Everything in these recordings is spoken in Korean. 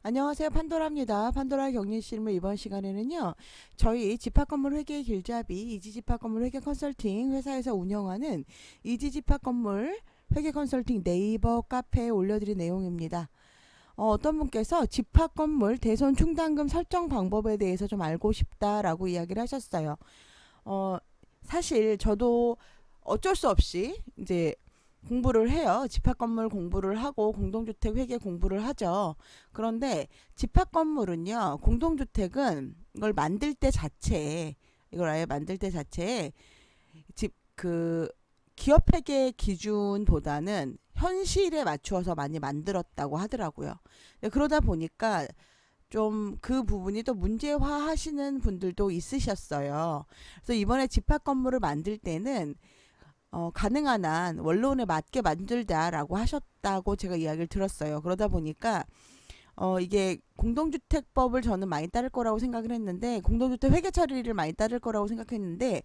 안녕하세요. 판도라입니다. 판도라 격리실무 이번 시간에는요. 저희 집합건물 회계 길잡이 이지집합건물 회계 컨설팅 회사에서 운영하는 이지집합건물 회계 컨설팅 네이버 카페에 올려드린 내용입니다. 어떤 분께서 집합건물 대손 충당금 설정 방법에 대해서 좀 알고 싶다라고 이야기를 하셨어요. 사실 저도 어쩔 수 없이 이제 공부를 해요. 집합건물 공부를 하고 공동주택 회계 공부를 하죠. 그런데 집합건물은요, 공동주택은 이걸 만들 때 자체에, 이걸 아예 만들 때 자체에 기업 회계 기준보다는 현실에 맞추어서 많이 만들었다고 하더라고요. 그러다 보니까 좀 그 부분이 또 문제화 하시는 분들도 있으셨어요. 그래서 이번에 집합건물을 만들 때는 가능한 한 원론에 맞게 만들다라고 하셨다고 제가 이야기를 들었어요. 그러다 보니까 이게 공동주택법을 저는 많이 따를 거라고 생각을 했는데, 공동주택 회계 처리를 많이 따를 거라고 생각했는데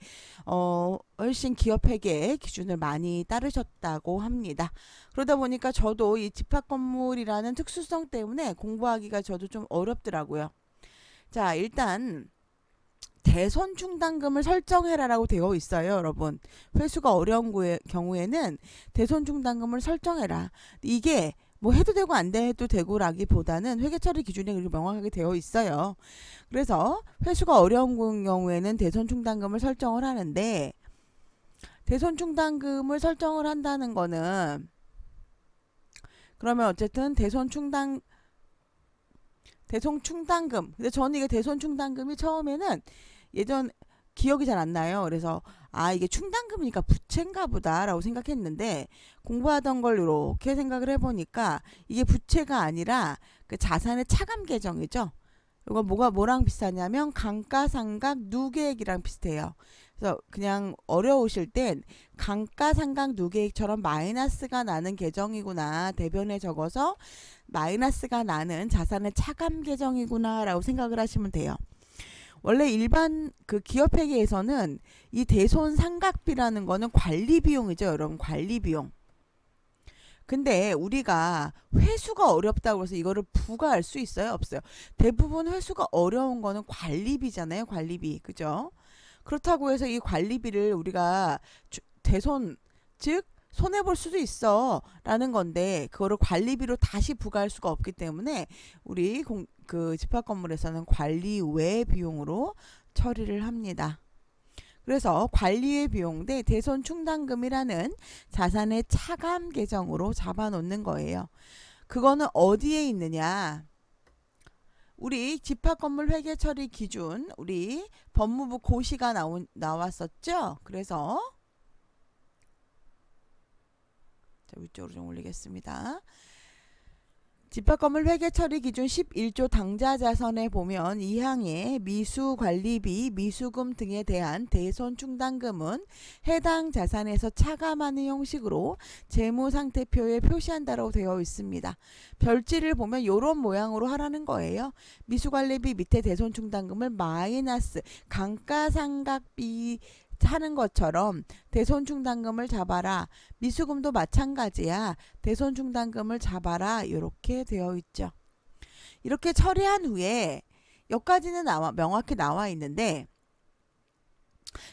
훨씬 기업 회계 기준을 많이 따르셨다고 합니다. 그러다 보니까 저도 이 집합건물이라는 특수성 때문에 공부하기가 저도 좀 어렵더라고요. 자, 일단 대손 충당금을 설정해라라고 되어 있어요, 여러분. 회수가 어려운 경우에는 대손 충당금을 설정해라. 이게 뭐 해도 되고 안 해도 되고라기보다는 회계 처리 기준이 그렇게 명확하게 되어 있어요. 그래서 회수가 어려운 경우에는 대손 충당금을 설정을 하는데, 대손 충당금을 설정을 한다는 거는, 그러면 어쨌든 대손 충당금. 근데 저는 이게 대손 충당금이 처음에는 예전 기억이 잘 안 나요. 그래서 이게 충당금이니까 부채인가 보다라고 생각했는데, 공부하던 걸 이렇게 생각을 해보니까 이게 부채가 아니라 그 자산의 차감 계정이죠. 이거 뭐랑 비슷하냐면 감가상각 누계액이랑 비슷해요. 그래서 그냥 어려우실 땐 감가상각 누계액처럼 마이너스가 나는 계정이구나, 대변에 적어서 마이너스가 나는 자산의 차감 계정이구나 라고 생각을 하시면 돼요. 원래 일반 그 기업 회계에서는 이 대손 상각비라는 거는 관리 비용이죠, 여러분. 관리 비용. 근데 우리가 회수가 어렵다고 해서 이거를 부과할 수 있어요, 없어요? 대부분 회수가 어려운 거는 관리비잖아요, 관리비. 그죠? 그렇다고 해서 이 관리비를 우리가 대손, 즉 손해볼 수도 있어 라는 건데, 그거를 관리비로 다시 부과할 수가 없기 때문에 우리 그 집합건물에서는 관리 외 비용으로 처리를 합니다. 그래서 관리의 비용 대 대손 충당금이라는 자산의 차감 계정으로 잡아놓는 거예요. 그거는 어디에 있느냐? 우리 집합건물 회계 처리 기준, 우리 법무부 고시가 나왔었죠? 그래서 위쪽으로 좀 올리겠습니다. 집합건물 회계 처리 기준 11조 당좌자선에 보면 2항에 미수관리비, 미수금 등에 대한 대손 충당금은 해당 자산에서 차감하는 형식으로 재무상태표에 표시한다라고 되어 있습니다. 별지를 보면 이런 모양으로 하라는 거예요. 미수관리비 밑에 대손 충당금을 마이너스 감가상각비 하는 것처럼 대손 충당금을 잡아라. 미수금도 마찬가지야. 대손 충당금을 잡아라. 이렇게 되어 있죠. 이렇게 처리한 후에 여기까지는 명확히 나와 있는데,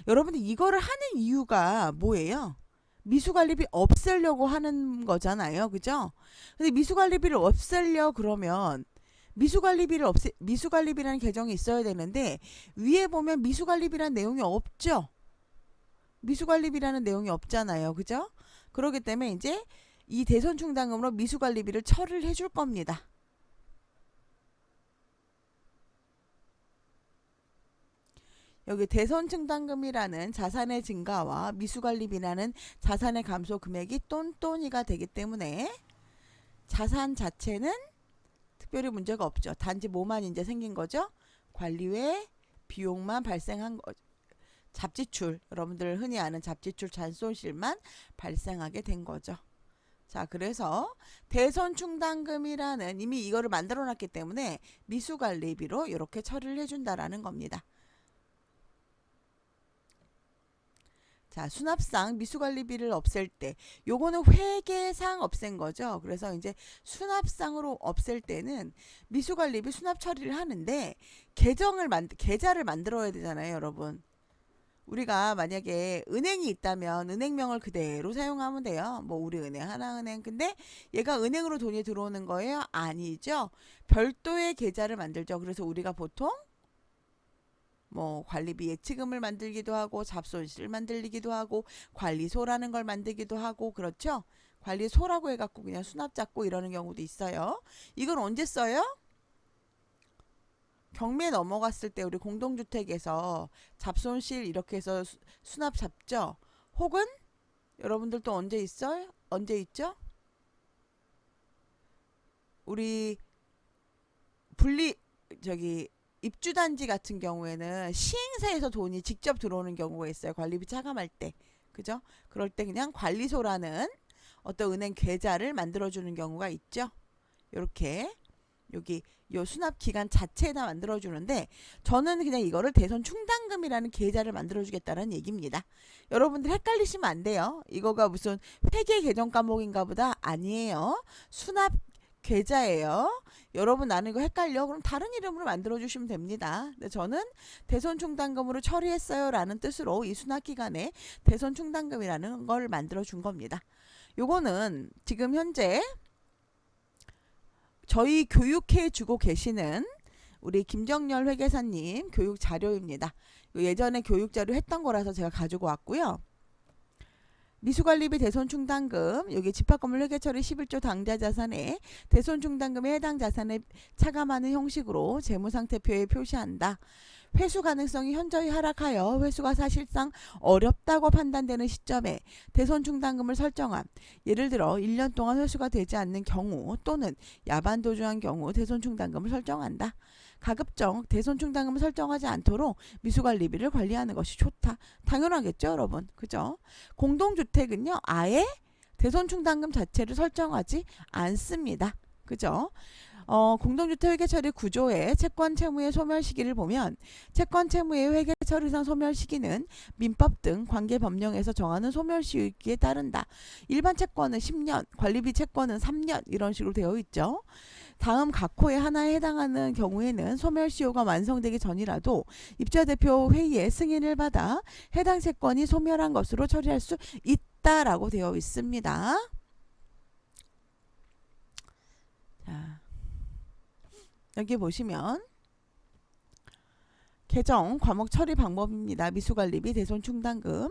여러분들 이거를 하는 이유가 뭐예요? 미수관리비 없애려고 하는 거잖아요, 그죠? 근데 미수관리비를 없애려 그러면 미수관리비라는 계정이 있어야 되는데, 위에 보면 미수관리비라는 내용이 없죠. 미수관리비라는 내용이 없잖아요, 그죠? 그렇기 때문에 이제 이 대손 충당금으로 미수관리비를 처리를 해줄 겁니다. 여기 대손 충당금이라는 자산의 증가와 미수관리비라는 자산의 감소 금액이 똔똔이가 되기 때문에 자산 자체는 특별히 문제가 없죠. 단지 뭐만 이제 생긴 거죠? 관리 외 비용만 발생한 거죠. 잡지출, 여러분들 흔히 아는 잡지출 잔손실만 발생하게 된 거죠. 자, 그래서 대손 충당금이라는, 이미 이거를 만들어 놨기 때문에 미수관리비로 이렇게 처리를 해준다라는 겁니다. 자, 수납상 미수관리비를 없앨 때 요거는 회계상 없앤 거죠. 그래서 이제 수납상으로 없앨 때는 미수관리비 수납 처리를 하는데 계좌를 만들어야 되잖아요, 여러분. 우리가 만약에 은행이 있다면 은행명을 그대로 사용하면 돼요. 뭐 우리은행, 하나은행. 근데 얘가 은행으로 돈이 들어오는 거예요? 아니죠. 별도의 계좌를 만들죠. 그래서 우리가 보통 뭐 관리비 예치금을 만들기도 하고 잡손실을 만들기도 하고 관리소라는 걸 만들기도 하고 그렇죠. 관리소라고 해갖고 그냥 수납 잡고 이러는 경우도 있어요. 이건 언제 써요? 경매 넘어갔을 때 우리 공동주택에서 잡손실 이렇게 해서 수납 잡죠. 혹은 여러분들 또 언제 있어요? 언제 있죠? 우리 분리 입주단지 같은 경우에는 시행사에서 돈이 직접 들어오는 경우가 있어요. 관리비 차감할 때. 그죠? 그럴 때 그냥 관리소라는 어떤 은행 계좌를 만들어주는 경우가 있죠. 요렇게 여기 요 수납 기간 자체에다 만들어주는데 저는 그냥 이거를 대손 충당금이라는 계좌를 만들어주겠다는 얘기입니다. 여러분들 헷갈리시면 안 돼요. 이거가 무슨 회계 개정 과목인가 보다 아니에요. 수납 계좌예요. 여러분 나는 이거 헷갈려? 그럼 다른 이름으로 만들어 주시면 됩니다. 근데 저는 대손 충당금으로 처리했어요 라는 뜻으로 이 수납기간에 대손 충당금이라는 걸 만들어 준 겁니다. 요거는 지금 현재 저희 교육해 주고 계시는 우리 김정열 회계사님 교육 자료입니다. 예전에 교육 자료 했던 거라서 제가 가지고 왔고요. 미수관리비 대손충당금 여기 집합건물 회계처리 11조 당좌자산에 대손충당금에 해당 자산에 차감하는 형식으로 재무상태표에 표시한다. 회수 가능성이 현저히 하락하여 회수가 사실상 어렵다고 판단되는 시점에 대손충당금을 설정함. 예를 들어 1년 동안 회수가 되지 않는 경우 또는 야반도주한 경우 대손충당금을 설정한다. 가급적 대손충당금을 설정하지 않도록 미수관리비를 관리하는 것이 좋다. 당연하겠죠, 여러분. 그죠? 공동주택은요, 아예 대손충당금 자체를 설정하지 않습니다. 그죠? 공동주택 회계처리 구조의 채권 채무의 소멸 시기를 보면 채권 채무의 회계처리상 소멸 시기는 민법 등 관계 법령에서 정하는 소멸 시기에 따른다. 일반 채권은 10년, 관리비 채권은 3년 이런 식으로 되어 있죠. 다음 각 호의 하나에 해당하는 경우에는 소멸시효가 완성되기 전이라도 입주대표 회의의 승인을 받아 해당 채권이 소멸한 것으로 처리할 수 있다라고 되어 있습니다. 자, 여기 보시면 개정 과목 처리 방법입니다. 미수관리비 대손충당금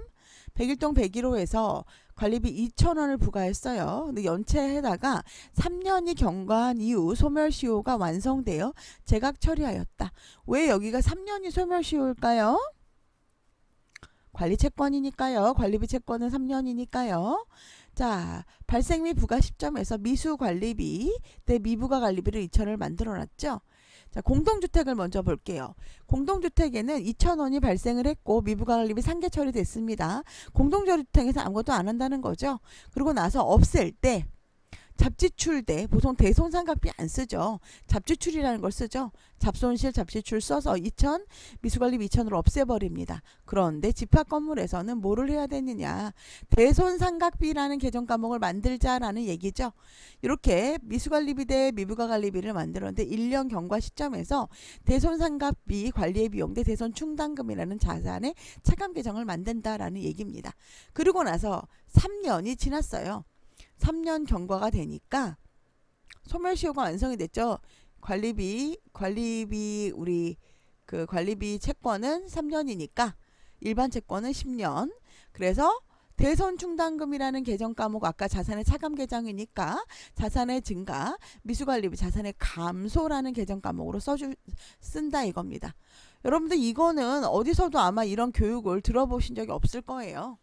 100일동 101호에서 관리비 2,000원을 부과했어요. 근데 연체에다가 3년이 경과한 이후 소멸시효가 완성되어 제각 처리하였다. 왜 여기가 3년이 소멸시효일까요? 관리채권이니까요. 관리비 채권은 3년이니까요. 자, 발생 및 부과 시점에서 미수관리비 대 미부과 관리비를 2,000원을 만들어놨죠. 자, 공동주택을 먼저 볼게요. 공동주택에는 2,000원이 발생을 했고 미부과 관리비 상계 처리됐습니다. 공동주택에서 아무것도 안 한다는 거죠. 그러고 나서 없앨 때 잡지출 때 보통 대손상각비 안 쓰죠. 잡지출이라는 걸 쓰죠. 잡손실 잡지출 써서 2,000 미수관리비 2,000으로 없애버립니다. 그런데 집합건물에서는 뭐를 해야 되느냐. 대손상각비라는 개정 과목을 만들자라는 얘기죠. 이렇게 미수관리비 대 미부가관리비를 만들었는데 1년 경과 시점에서 대손상각비 관리의 비용 대 대손충당금이라는 자산의 차감 개정을 만든다라는 얘기입니다. 그리고 나서 3년이 지났어요. 3년 경과가 되니까 소멸시효가 완성이 됐죠. 관리비 우리 그 관리비 채권은 3년이니까 일반 채권은 10년. 그래서 대손충당금이라는 개정 과목 아까 자산의 차감 개정이니까 자산의 증가, 미수관리비 자산의 감소라는 개정 과목으로 쓴다 이겁니다. 여러분들 이거는 어디서도 아마 이런 교육을 들어보신 적이 없을 거예요.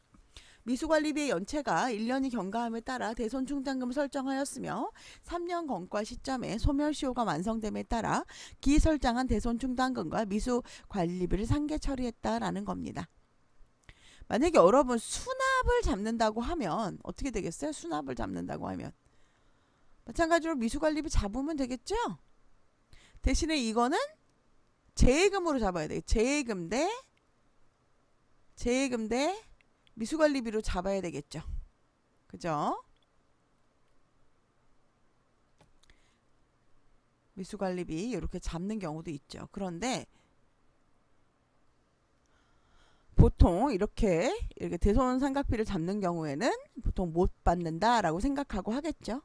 미수관리비의 연체가 1년이 경과함에 따라 대손충당금을 설정하였으며 3년 경과 시점에 소멸시효가 완성됨에 따라 기설정한 대손충당금과 미수관리비를 상계 처리했다라는 겁니다. 만약에 여러분 수납을 잡는다고 하면 어떻게 되겠어요? 수납을 잡는다고 하면 마찬가지로 미수관리비 잡으면 되겠죠? 대신에 이거는 재예금으로 잡아야 돼요. 재예금 대 미수관리비로 잡아야 되겠죠. 그죠? 미수관리비 이렇게 잡는 경우도 있죠. 그런데 보통 이렇게 대손 삼각비를 잡는 경우에는 보통 못 받는다라고 생각하고 하겠죠.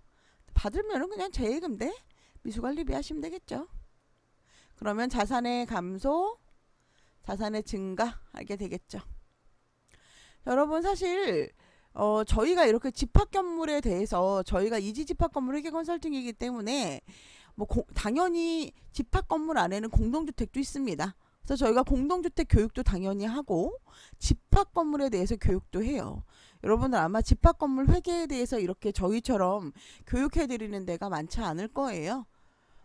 받으면은 그냥 세금 대 미수관리비 하시면 되겠죠. 그러면 자산의 감소, 자산의 증가하게 되겠죠. 여러분 사실 저희가 이렇게 집합 건물에 대해서 저희가 이지 집합 건물 회계 컨설팅이기 때문에 뭐 당연히 집합 건물 안에는 공동주택도 있습니다. 그래서 저희가 공동주택 교육도 당연히 하고 집합 건물에 대해서 교육도 해요. 여러분들 아마 집합 건물 회계에 대해서 이렇게 저희처럼 교육해 드리는 데가 많지 않을 거예요.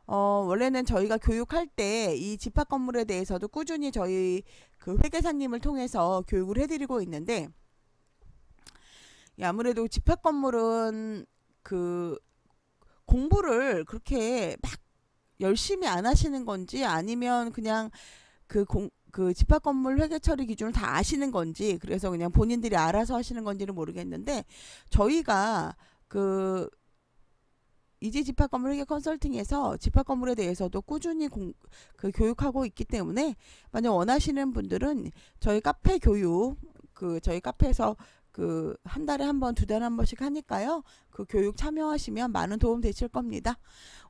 원래는 저희가 교육할 때 이 집합 건물에 대해서도 꾸준히 저희 그 회계사님을 통해서 교육을 해드리고 있는데, 아무래도 집합 건물은 그 공부를 그렇게 막 열심히 안 하시는 건지 아니면 그냥 그 집합 건물 회계 처리 기준을 다 아시는 건지, 그래서 그냥 본인들이 알아서 하시는 건지는 모르겠는데, 저희가 그 이지 집합 건물 회계 컨설팅에서 집합 건물에 대해서도 꾸준히 교육하고 있기 때문에, 만약 원하시는 분들은 저희 카페 교육, 저희 카페에서 한 달에 한 번, 두 달에 한 번씩 하니까요. 그 교육 참여하시면 많은 도움 되실 겁니다.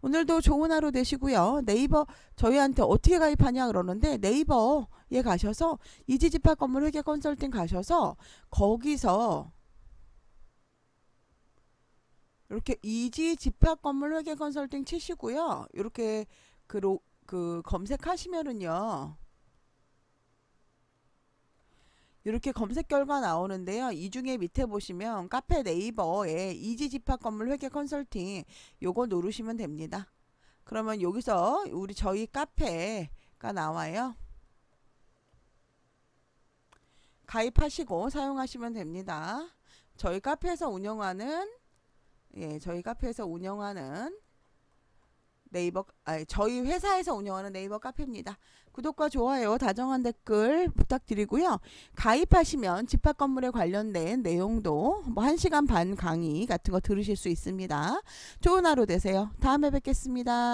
오늘도 좋은 하루 되시고요. 네이버 저희한테 어떻게 가입하냐 그러는데, 네이버에 가셔서 이지 집합 건물 회계 컨설팅 가셔서 거기서 이렇게 이지 집합 건물 회계 컨설팅 치시고요. 이렇게 검색하시면은요. 이렇게 검색 결과 나오는데요. 이 중에 밑에 보시면 카페 네이버에 이지 집합 건물 회계 컨설팅 요거 누르시면 됩니다. 그러면 여기서 저희 카페가 나와요. 가입하시고 사용하시면 됩니다. 저희 카페에서 운영하는 저희 회사에서 운영하는 네이버 카페입니다. 구독과 좋아요, 다정한 댓글 부탁드리고요. 가입하시면 집합 건물에 관련된 내용도 뭐 1시간 반 강의 같은 거 들으실 수 있습니다. 좋은 하루 되세요. 다음에 뵙겠습니다.